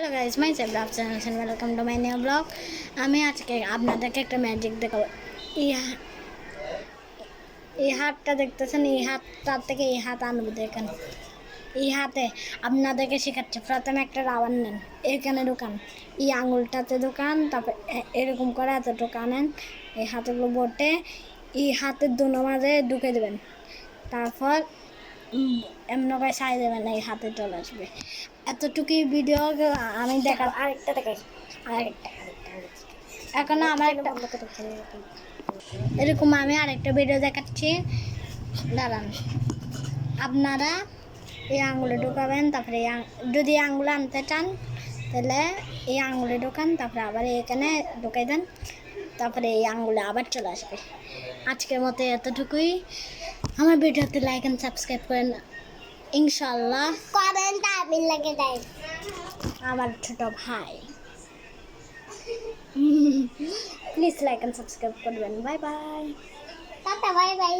Hello guys, my self Rafsan and welcome to my new blog. আমি আজকে আপনাদেরকে একটা ম্যাজিক দেখাবো। এই হাতটা দেখতেছেন, এই হাতটার থেকে এই হাত আনবো দেখেন। এই হাতে আপনাদেরকে শেখাচ্ছি। প্রথমে একটা রাবার নেন, এখানে ঢোকান, এই আঙুলটাতে ঢোকান, তারপর এরকম করে এত ঢোকানেন, এই হাতগুলো বটে এই হাতের দুনো মাঝে ঢুকে দেবেন। তারপর এমন করে সাই দেবেন, এই হাতে চলে আসবে। এতটুকুই ভিডিও আমি দেখার। আরেকটা দেখাই, আরেকটা এখন আমার একটা এরকম আমি আরেকটা ভিডিও দেখাচ্ছি, দাঁড়ান। আপনারা এই আঙুলে ঢোকাবেন, তারপরে যদি আঙুলে আনতে চান তাহলে এই আঙুলে ঢোকান, তারপরে আবার এখানে ঢোকাই দেন, তারপরে এই আঙুলে আবার চলে আসবে। আজকের মতো এতটুকুই। আমার ভিডিওতে লাইক এন্ড সাবস্ক্রাইব করেন ইনশাআল্লাহ। কমেন্ট আমি লাগে দেয় আমার ছোট ভাই। প্লিজ লাইক এন্ড সাবস্ক্রাইব করবেন। Bye bye, tata, bye bye.